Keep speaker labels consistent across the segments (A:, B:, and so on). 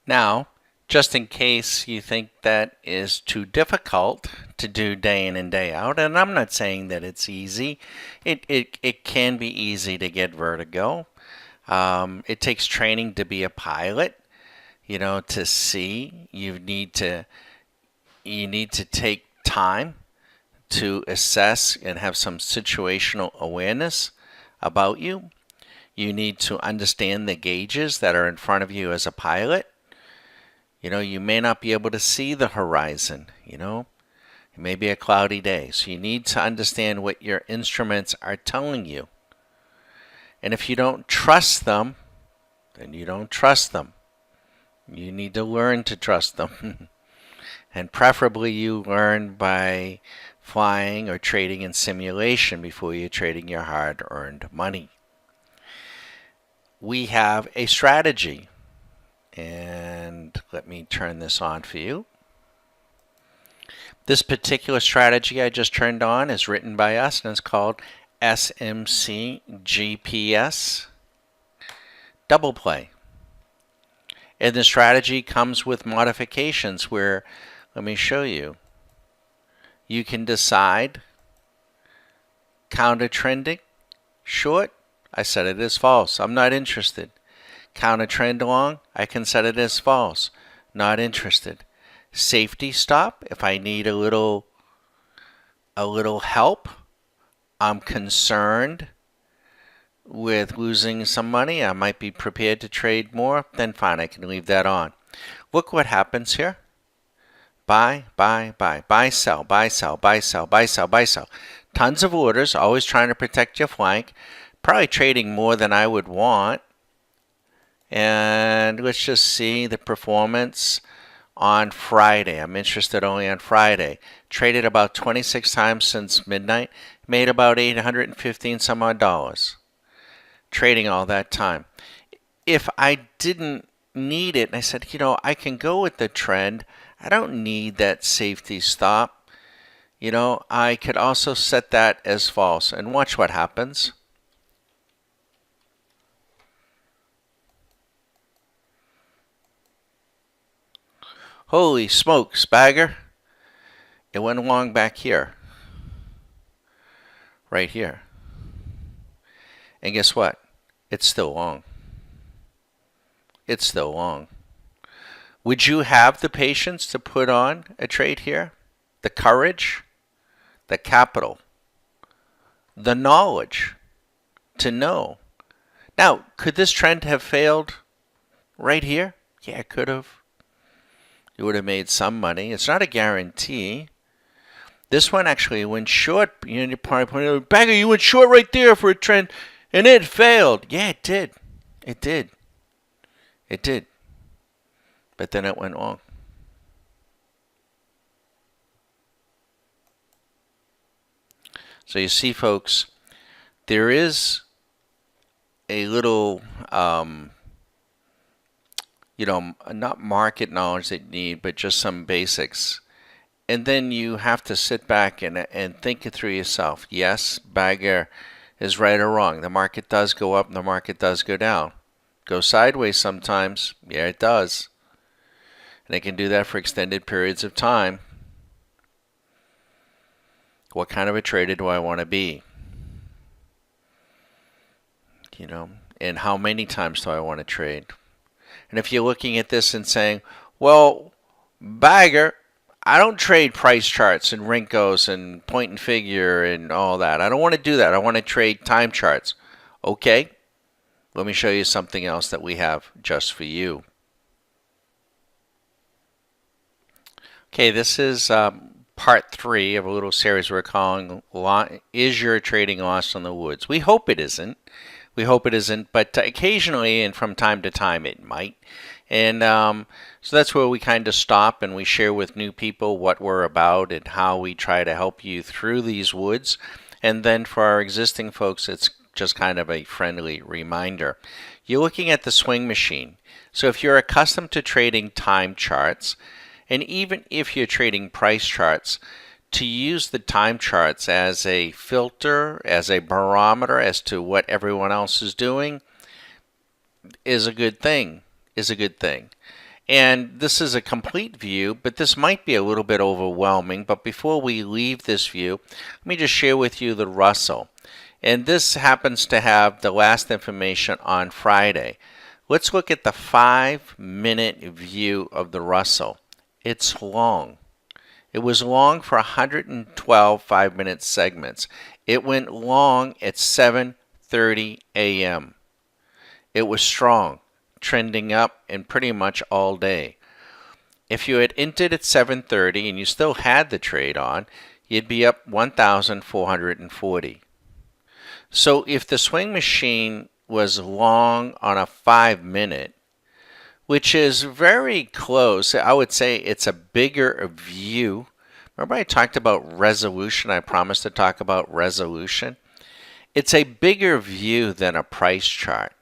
A: Now, just in case you think that is too difficult to do day in and day out, and I'm not saying that it's easy, it can be easy to get vertigo. It takes training to be a pilot, to see. You need to take time to assess and have some situational awareness about you. You need to understand the gauges that are in front of you as a pilot. You may not be able to see the horizon. It may be a cloudy day. So you need to understand what your instruments are telling you. And if you don't trust them, then you don't trust them. You need to learn to trust them. And preferably you learn by flying or trading in simulation before you're trading your hard-earned money. We have a strategy. And let me turn this on for you. This particular strategy I just turned on is written by us, and it's called SMC GPS Double Play. And the strategy comes with modifications where, let me show you, you can decide counter trending, short, I set it as false. I'm not interested. Counter trend long, I can set it as false. Not interested. Safety stop, if I need a little help, I'm concerned with losing some money, I might be prepared to trade more, then fine, I can leave that on. Look what happens here. Buy, buy, buy, buy, sell, buy, sell, buy, sell, buy, sell, buy, sell. Tons of orders, always trying to protect your flank. Probably trading more than I would want. And let's just see the performance on Friday. I'm interested only on Friday. Traded about 26 times since midnight. Made about $815 some odd dollars. Trading all that time. If I didn't need it, and I said, I can go with the trend. I don't need that safety stop. I could also set that as false. And watch what happens. Holy smokes, Bagger. It went along back here. Right here. And guess what? It's still long. It's still long. Would you have the patience to put on a trade here? The courage? The capital? The knowledge to know? Now, could this trend have failed right here? Yeah, it could have. You would have made some money. It's not a guarantee. This one actually went short. You probably pointed out, Bagger, you went short right there for a trend, and it failed. Yeah, it did. It did. It did. But then it went long. So you see, folks, there is a little not market knowledge that you need, but just some basics. And then you have to sit back and think it through yourself. Yes, Bagger is right or wrong. The market does go up and the market does go down. Go sideways sometimes. Yeah, it does. And it can do that for extended periods of time. What kind of a trader do I want to be? And how many times do I want to trade? And if you're looking at this and saying, well, Bagger, I don't trade price charts and Rinkos and point and figure and all that. I don't want to do that. I want to trade time charts. Okay, let me show you something else that we have just for you. Okay, this is part 3 of a little series we're calling Is Your Trading Lost in the Woods? We hope it isn't. We hope it isn't, but occasionally and from time to time it might. And so that's where we kind of stop and we share with new people what we're about and how we try to help you through these woods. And then for our existing folks, it's just kind of a friendly reminder. You're looking at the swing machine. So if you're accustomed to trading time charts, and even if you're trading price charts, to use the time charts as a filter, as a barometer as to what everyone else is doing is a good thing, And this is a complete view, but this might be a little bit overwhelming. But before we leave this view, let me just share with you the Russell. And this happens to have the last information on Friday. Let's look at the 5-minute view of the Russell. It's long. It was long for 112 5-minute segments. It went long at 7:30 a.m. It was strong, trending up and pretty much all day. If you had entered at 7:30 and you still had the trade on, you'd be up 1,440. So if the swing machine was long on a 5-minute, which is very close, I would say it's a bigger view. Remember I talked about resolution? I promised to talk about resolution. It's a bigger view than a price chart.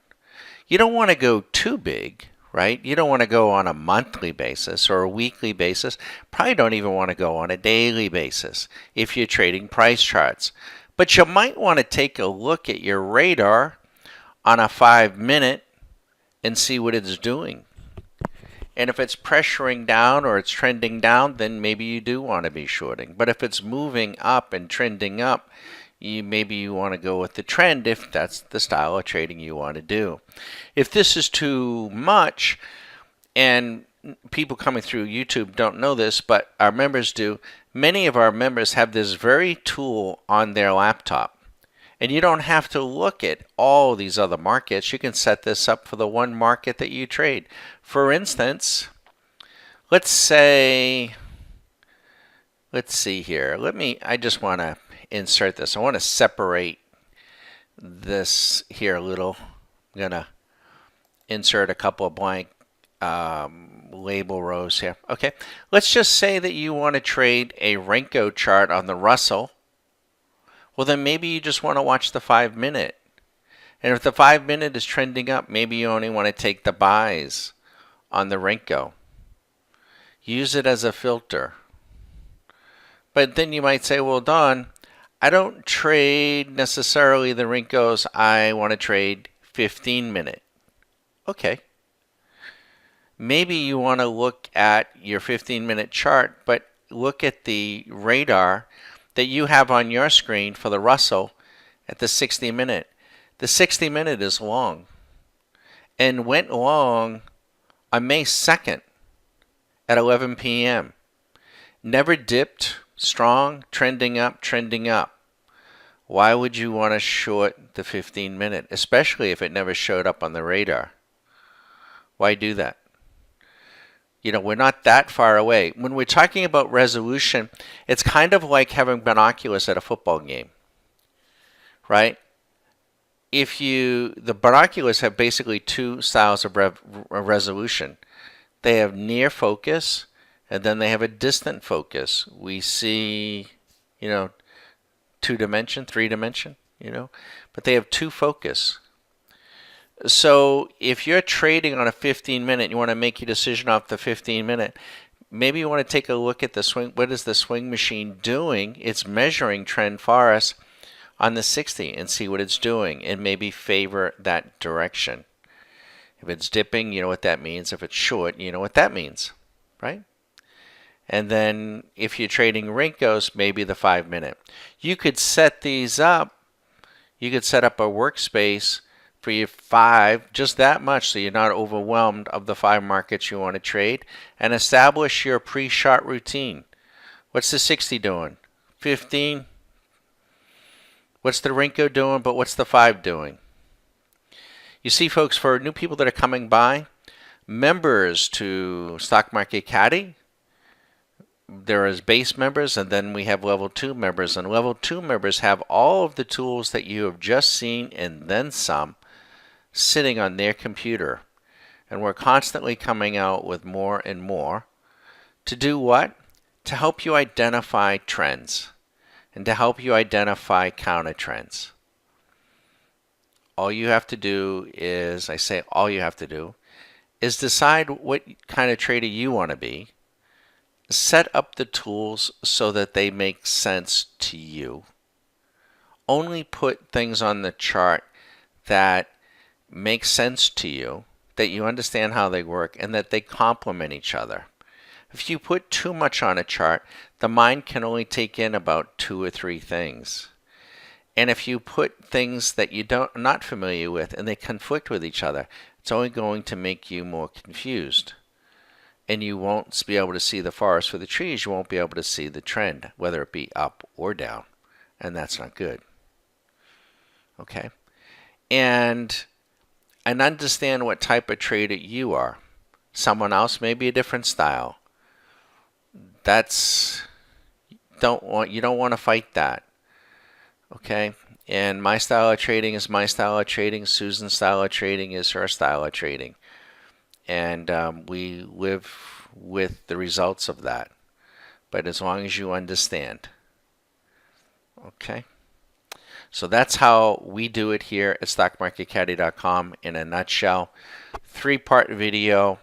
A: You don't want to go too big, right? You don't want to go on a monthly basis or a weekly basis. Probably don't even want to go on a daily basis if you're trading price charts. But you might want to take a look at your radar on a 5-minute and see what it's doing. And if it's pressuring down or it's trending down, then maybe you do want to be shorting. But if it's moving up and trending up, maybe you want to go with the trend if that's the style of trading you want to do. If this is too much, and people coming through YouTube don't know this, but our members do, many of our members have this very tool on their laptop. And you don't have to look at all these other markets. You can set this up for the one market that you trade. For instance, let's see here. I just want to insert this. I want to separate this here a little. I'm going to insert a couple of blank label rows here. Okay, let's just say that you want to trade a Renko chart on the Russell. Well, then maybe you just want to watch the 5-minute. And if the 5-minute is trending up, maybe you only want to take the buys on the Renko. Use it as a filter. But then you might say, well, Don, I don't trade necessarily the Renkos. I want to trade 15-minute. Okay. Maybe you want to look at your 15-minute chart, but look at the radar that you have on your screen for the Russell at the 60-minute. The 60-minute is long and went long on May 2nd at 11 p.m. Never dipped, strong, trending up, trending up. Why would you want to short the 15-minute, especially if it never showed up on the radar? Why do that? You know, we're not that far away. When we're talking about resolution, it's kind of like having binoculars at a football game, right? The binoculars have basically two styles of resolution. They have near focus, and then they have a distant focus. We see, 2-dimension, 3-dimension, but they have two focus. So if you're trading on a 15-minute, you want to make your decision off the 15-minute, maybe you want to take a look at the swing. What is the swing machine doing? It's measuring trend for us on the 60 and see what it's doing and maybe favor that direction. If it's dipping, you know what that means. If it's short, you know what that means, right? And then if you're trading Renkos, maybe the 5-minute. You could set these up. You could set up a workspace for your 5, just that much, so you're not overwhelmed of the 5 markets you want to trade, and establish your pre-shot routine. What's the 60 doing? 15. What's the Renko doing, but what's the 5 doing? You see, folks, for new people that are coming by, members to Stock Market Caddy, there is base members, and then we have level 2 members, and level 2 members have all of the tools that you have just seen and then some sitting on their computer. And we're constantly coming out with more and more. To do what? To help you identify trends and to help you identify counter trends. All you have to do is, decide what kind of trader you want to be. Set up the tools so that they make sense to you. Only put things on the chart that make sense to you, that you understand how they work, and that they complement each other. If you put too much on a chart, the mind can only take in about 2 or 3 things. And if you put things that you are not familiar with and they conflict with each other, it's only going to make you more confused. And you won't be able to see the forest for the trees. You won't be able to see the trend, whether it be up or down. And that's not good. Okay? And understand what type of trader you are. Someone else may be a different style. You don't want to fight that. Okay? And my style of trading is my style of trading. Susan's style of trading is her style of trading. And we live with the results of that. But as long as you understand. Okay? So that's how we do it here at StockMarketCaddy.com in a nutshell. 3-part video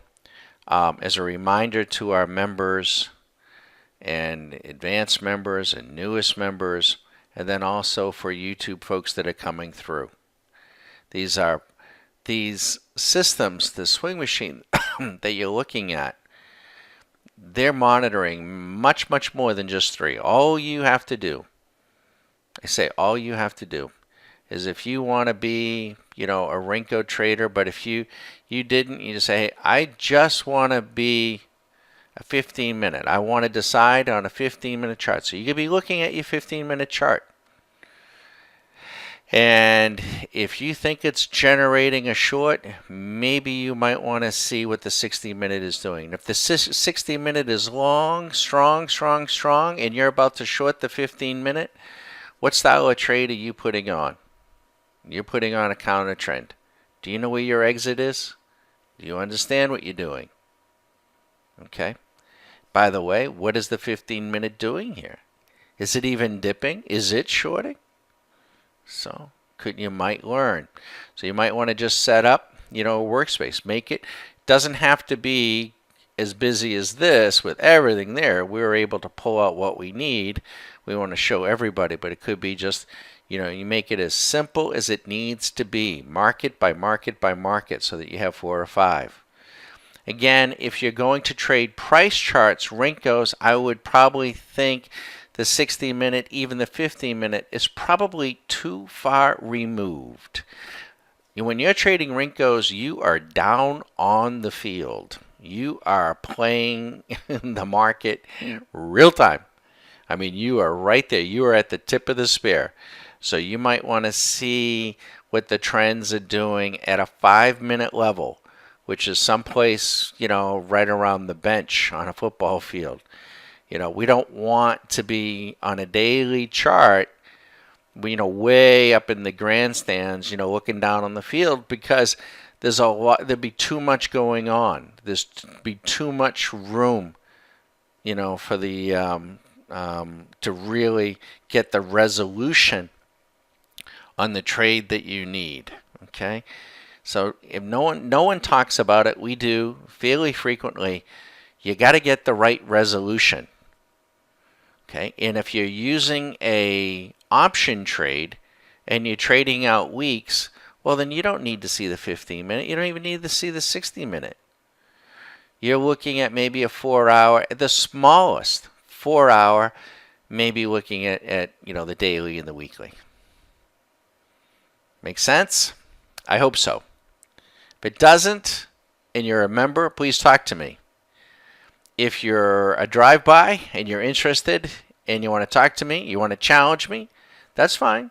A: as a reminder to our members and advanced members and newest members, and then also for YouTube folks that are coming through. These systems, the swing machine that you're looking at, they're monitoring much, much more than just 3. All you have to do, all you have to do is, if you want to be, a Renko trader, but if you didn't, you just say, hey, I just want to be a 15-minute. I want to decide on a 15-minute chart. So you could be looking at your 15-minute chart. And if you think it's generating a short, maybe you might want to see what the 60-minute is doing. If the 60-minute is long, strong, and you're about to short the 15-minute, what style of trade are you putting on? You're putting on a counter trend. Do you know where your exit is? Do you understand what you're doing? Okay. By the way, what is the 15-minute doing here? Is it even dipping? Is it shorting? So you might learn. So you might want to just set up, a workspace. Doesn't have to be as busy as this with everything there. We're able to pull out what we need. We want to show everybody, but it could be just, you make it as simple as it needs to be, market by market by market, so that you have 4 or 5. Again, if you're going to trade price charts, Renkos, I would probably think the 60-minute, even the 15-minute, is probably too far removed. When you're trading Renkos, you are down on the field. You are playing the market real time. I mean, you are right there. You are at the tip of the spear. So you might want to see what the trends are doing at a 5-minute level, which is someplace, right around the bench on a football field. We don't want to be on a daily chart, way up in the grandstands, looking down on the field, because there'd be too much going on. There's be too much room, for the to really get the resolution on the trade that you need. Okay. So if no one talks about it, we do fairly frequently. You got to get the right resolution. Okay, and if you're using a option trade and you're trading out weeks, well, then you don't need to see the 15-minute. You don't even need to see the 60-minute. You're looking at maybe a 4-hour, the smallest 4-hour, maybe looking at the daily and the weekly. Make sense? I hope so. If it doesn't, and you're a member, please talk to me. If you're a drive-by and you're interested and you want to talk to me, you want to challenge me, that's fine.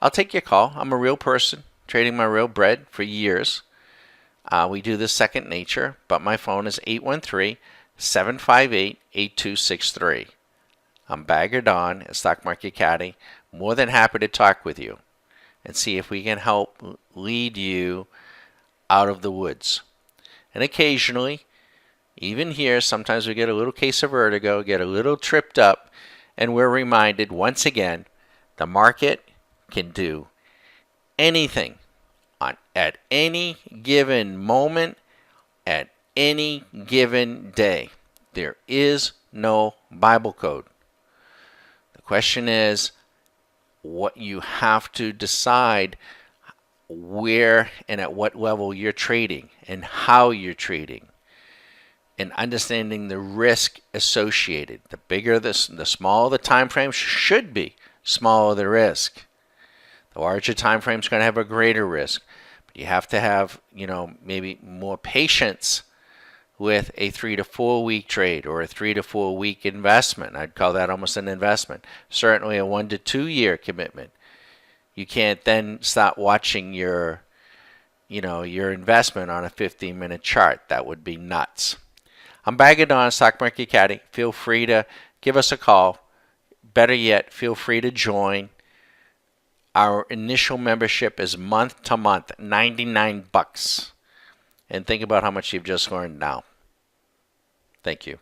A: I'll take your call. I'm a real person, trading my real bread for years. We do this second nature, but my phone is 813-758-8263. I'm Bagger Don at Stock Market Caddy. More than happy to talk with you and see if we can help lead you out of the woods. And occasionally, even here, sometimes we get a little case of vertigo, get a little tripped up, and we're reminded once again, the market can do anything at any given moment, at any given day. There is no Bible code. The question is, what you have to decide where and at what level you're trading and how you're trading, and understanding the risk associated. The bigger the smaller the time frame should be, smaller the risk. The larger time frame is going to have a greater risk. But you have to have, maybe more patience with a 3 to 4 week trade or a 3 to 4 week investment. I'd call that almost an investment. Certainly a 1 to 2 year commitment. You can't then start watching your investment on a 15-minute chart. That would be nuts. I'm Bagadon, Stock Market Caddy. Feel free to give us a call. Better yet, feel free to join. Our initial membership is month to month, $99. And think about how much you've just learned now. Thank you.